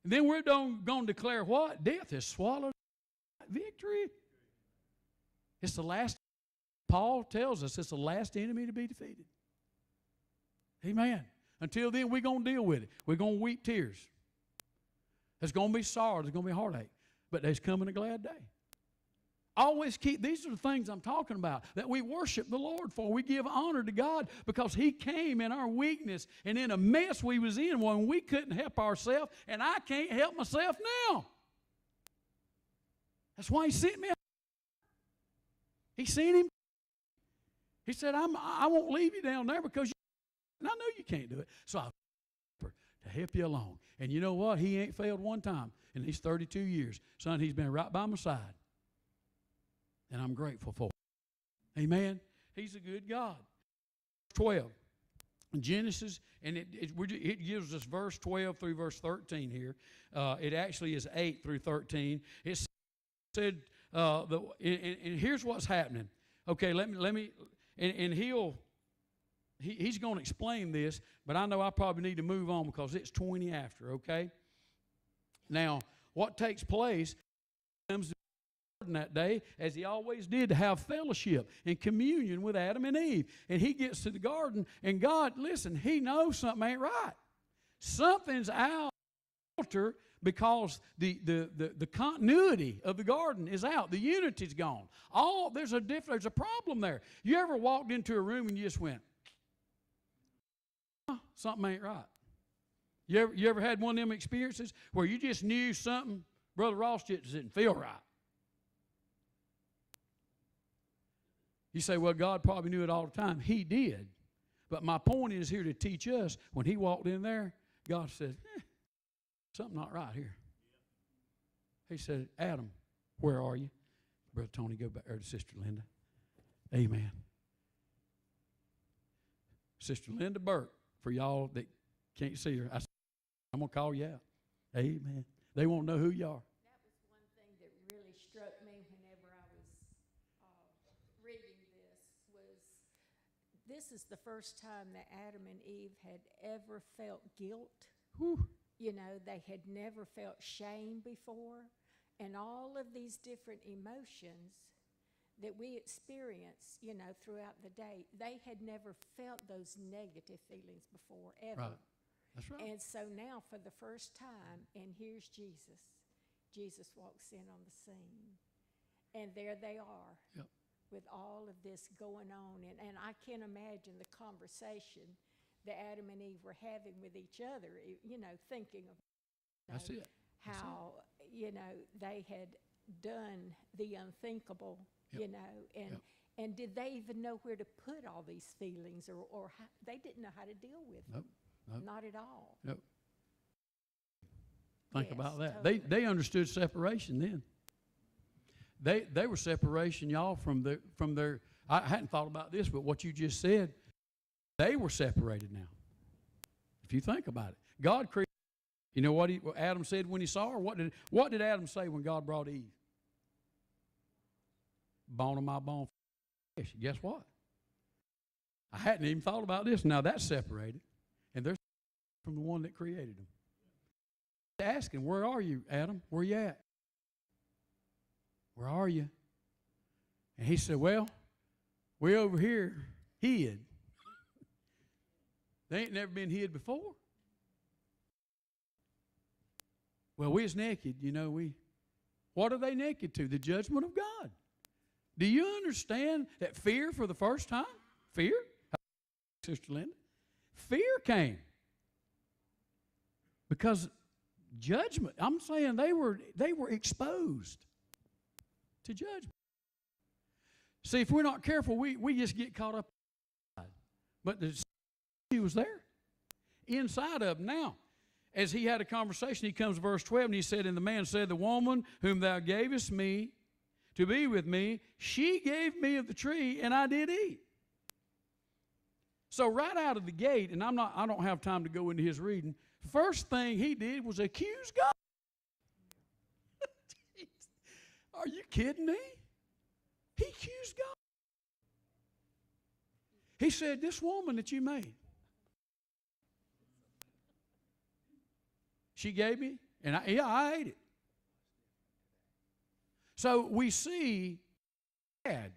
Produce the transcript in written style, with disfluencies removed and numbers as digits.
And then we're going to declare what? Death is swallowed. Victory. It's the last. Paul tells us it's the last enemy to be defeated. Amen. Until then, we're going to deal with it. We're going to weep tears. There's going to be sorrow. There's going to be heartache. But there's coming a glad day. Always keep, these are the things I'm talking about, that we worship the Lord for. We give honor to God because He came in our weakness and in a mess we was in when we couldn't help ourselves, and I can't help myself now. That's why He sent me. He sent Him. He said, I won't leave you down there because and I know you can't do it. So I'll to help you along. And you know what? He ain't failed one time in these 32 years. Son, He's been right by my side. And I'm grateful for it. Amen? He's a good God. 12. Genesis, and it gives us verse 12 through verse 13 here. It actually is 8 through 13. It said, and here's what's happening. Okay, let me, and he's going to explain this, but I know I probably need to move on because it's 20 after, okay? Now, what takes place comes to that day, as He always did, to have fellowship and communion with Adam and Eve. And He gets to the garden, and God, listen, He knows something ain't right. Something's out of order because the continuity of the garden is out. The unity's gone. There's a problem there. You ever walked into a room and you just went, something ain't right? You ever had one of them experiences where you just knew something, Brother Ross, just didn't feel right? You say, well, God probably knew it all the time. He did. But my point is here to teach us, when He walked in there, God said, something not right here. He said, Adam, where are you? Brother Tony, go back there to Sister Linda. Amen. Sister Linda Burke, for y'all that can't see her, I'm going to call you out. Amen. They won't know who you are. That was one thing that really struck me whenever I was reading this is the first time that Adam and Eve had ever felt guilt. Whew. You know, they had never felt shame before. And all of these different emotions that we experience, you know, throughout the day, they had never felt those negative feelings before, ever. Right. That's right. And so now for the first time, and here's Jesus. Jesus walks in on the scene. And there they are. Yep. With all of this going on. And I can't imagine the conversation that Adam and Eve were having with each other, you know, thinking of That's it. How, you know, they had done the unthinkable, Yep. you know, and did they even know where to put all these feelings or how, they didn't know how to deal with them. Nope. Not at all. Nope. Think Yes, about that. totally. They understood separation then. They were separation, y'all, from their. I hadn't thought about this, but what you just said, they were separated now. If you think about it, God created. You know what Adam said when he saw her? What did Adam say when God brought Eve? Bone of my bone, flesh. Guess what? I hadn't even thought about this. Now that's separated, and they're from the one that created them. Asking, where are you, Adam? Where you at? Where are you? And he said, well, we're over here hid. They ain't never been hid before. Well, we was naked, you know. What are they naked to? The judgment of God. Do you understand that fear for the first time? Fear? Sister Linda? Fear came. Because judgment, I'm saying they were exposed to judgment. See, if we're not careful, we just get caught up. But he was there, inside of him. Now, as he had a conversation, he comes to verse 12, and he said, and the man said, the woman whom thou gavest me to be with me, she gave me of the tree, and I did eat. So right out of the gate, and I don't have time to go into his reading, first thing he did was accuse God. Are you kidding me? He accused God. He said, this woman that you made, she gave me And I ate it. So we see bad